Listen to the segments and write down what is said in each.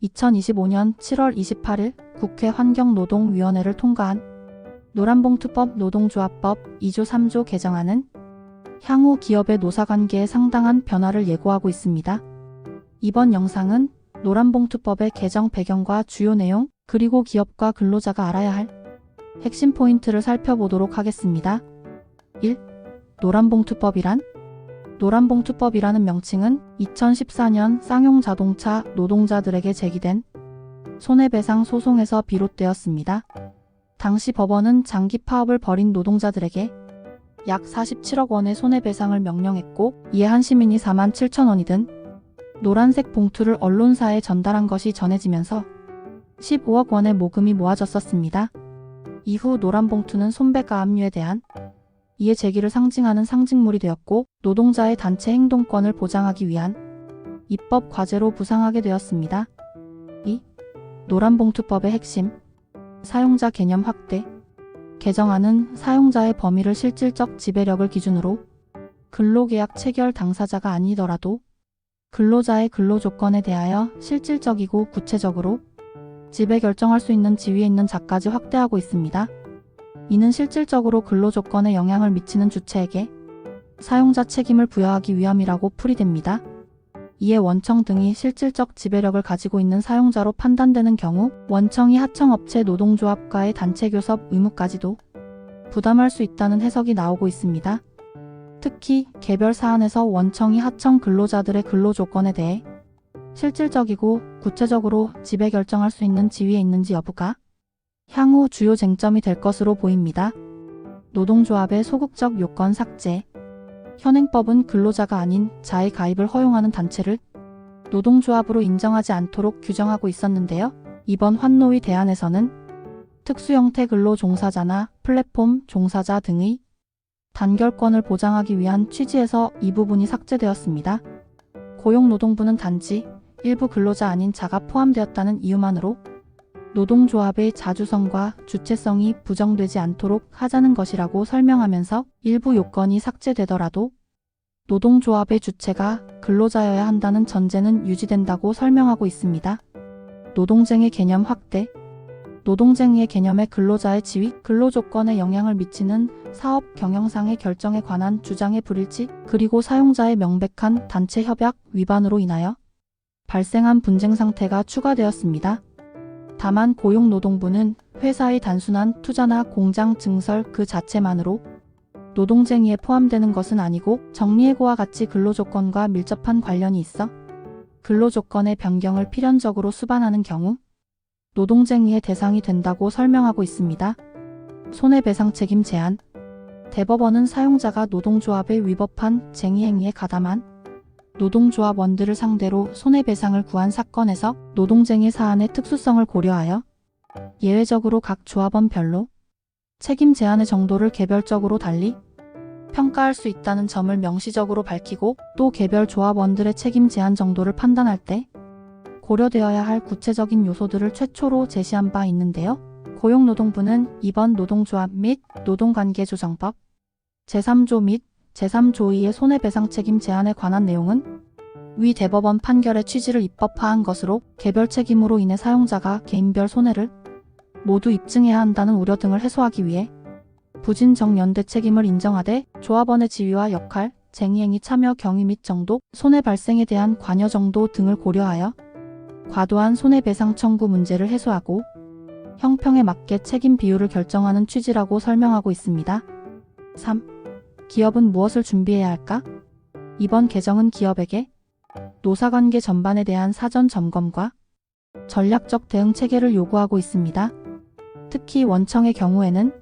2025년 7월 28일 국회 환경노동위원회를 통과한 노란봉투법 노동조합법 2조 3조 개정안은 향후 기업의 노사관계에 상당한 변화를 예고하고 있습니다. 이번 영상은 노란봉투법의 개정 배경과 주요 내용, 그리고 기업과 근로자가 알아야 할 핵심 포인트를 살펴보도록 하겠습니다. 1. 노란봉투법이란? 노란봉투법이라는 명칭은 2014년 쌍용 자동차 노동자들에게 제기된 손해배상 소송에서 비롯되었습니다. 당시 법원은 장기 파업을 벌인 노동자들에게 약 47억 원의 손해배상을 명령했고, 이에 한 시민이 4만 7천 원이 든 노란색 봉투를 언론사에 전달한 것이 전해지면서 15억 원의 모금이 모아졌었습니다. 이후 노란봉투는 손배가 압류에 대한 이해 제기를 상징하는 상징물이 되었고, 노동자의 단체 행동권을 보장하기 위한 입법 과제로 부상하게 되었습니다. 2. 노란봉투법의 핵심. 사용자 개념 확대. 개정안은 사용자의 범위를 실질적 지배력을 기준으로 근로계약 체결 당사자가 아니더라도 근로자의 근로조건에 대하여 실질적이고 구체적으로 지배 결정할 수 있는 지위에 있는 자까지 확대하고 있습니다. 이는 실질적으로 근로조건에 영향을 미치는 주체에게 사용자 책임을 부여하기 위함이라고 풀이됩니다. 이에 원청 등이 실질적 지배력을 가지고 있는 사용자로 판단되는 경우 원청이 하청업체 노동조합과의 단체 교섭 의무까지도 부담할 수 있다는 해석이 나오고 있습니다. 특히 개별 사안에서 원청이 하청 근로자들의 근로조건에 대해 실질적이고 구체적으로 지배 결정할 수 있는 지위에 있는지 여부가 향후 주요 쟁점이 될 것으로 보입니다. 노동조합의 소극적 요건 삭제. 현행법은 근로자가 아닌 자의 가입을 허용하는 단체를 노동조합으로 인정하지 않도록 규정하고 있었는데요. 이번 환노위 대안에서는 특수형태 근로 종사자나 플랫폼 종사자 등의 단결권을 보장하기 위한 취지에서 이 부분이 삭제되었습니다. 고용노동부는 단지 일부 근로자 아닌 자가 포함되었다는 이유만으로 노동조합의 자주성과 주체성이 부정되지 않도록 하자는 것이라고 설명하면서 일부 요건이 삭제되더라도 노동조합의 주체가 근로자여야 한다는 전제는 유지된다고 설명하고 있습니다. 노동쟁의 개념 확대. 노동쟁의 개념의 근로자의 지위, 근로조건에 영향을 미치는 사업 경영상의 결정에 관한 주장의 불일치, 그리고 사용자의 명백한 단체 협약 위반으로 인하여 발생한 분쟁 상태가 추가되었습니다. 다만 고용노동부는 회사의 단순한 투자나 공장 증설 그 자체만으로 노동쟁의에 포함되는 것은 아니고 정리해고와 같이 근로조건과 밀접한 관련이 있어 근로조건의 변경을 필연적으로 수반하는 경우 노동쟁의의 대상이 된다고 설명하고 있습니다. 손해배상 책임 제한. 대법원은 사용자가 노동조합에 위법한 쟁의행위에 가담한 노동조합원들을 상대로 손해배상을 구한 사건에서 노동쟁의 사안의 특수성을 고려하여 예외적으로 각 조합원별로 책임 제한의 정도를 개별적으로 달리 평가할 수 있다는 점을 명시적으로 밝히고, 또 개별 조합원들의 책임 제한 정도를 판단할 때 고려되어야 할 구체적인 요소들을 최초로 제시한 바 있는데요. 고용노동부는 이번 노동조합 및 노동관계조정법 제3조 및 제3조2의 손해배상 책임 제한에 관한 내용은 위 대법원 판결의 취지를 입법화한 것으로 개별 책임으로 인해 사용자가 개인별 손해를 모두 입증해야 한다는 우려 등을 해소하기 위해 부진정연대 책임을 인정하되 조합원의 지위와 역할, 쟁의행위 참여 경위 및 정도, 손해 발생에 대한 관여 정도 등을 고려하여 과도한 손해배상 청구 문제를 해소하고 형평에 맞게 책임 비율을 결정하는 취지라고 설명하고 있습니다. 3. 기업은 무엇을 준비해야 할까? 이번 개정은 기업에게 노사관계 전반에 대한 사전 점검과 전략적 대응 체계를 요구하고 있습니다. 특히 원청의 경우에는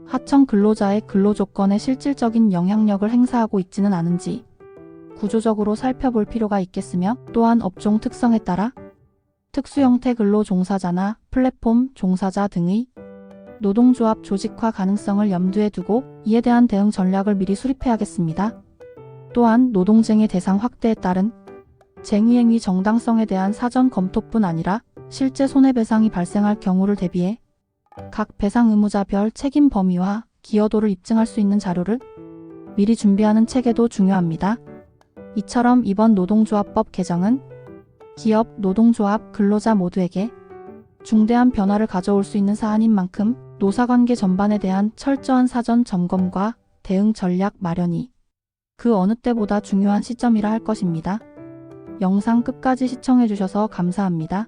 하청 근로자의 근로조건에 실질적인 영향력을 행사하고 있지는 않은지 구조적으로 살펴볼 필요가 있겠으며, 또한 업종 특성에 따라 특수형태 근로 종사자나 플랫폼 종사자 등의 노동조합 조직화 가능성을 염두에 두고 이에 대한 대응 전략을 미리 수립해야겠습니다. 또한 노동쟁의 대상 확대에 따른 쟁의행위 정당성에 대한 사전 검토뿐 아니라 실제 손해배상이 발생할 경우를 대비해 각 배상 의무자별 책임 범위와 기여도를 입증할 수 있는 자료를 미리 준비하는 체계도 중요합니다. 이처럼 이번 노동조합법 개정은 기업, 노동조합, 근로자 모두에게 중대한 변화를 가져올 수 있는 사안인 만큼 노사관계 전반에 대한 철저한 사전 점검과 대응 전략 마련이 그 어느 때보다 중요한 시점이라 할 것입니다. 영상 끝까지 시청해주셔서 감사합니다.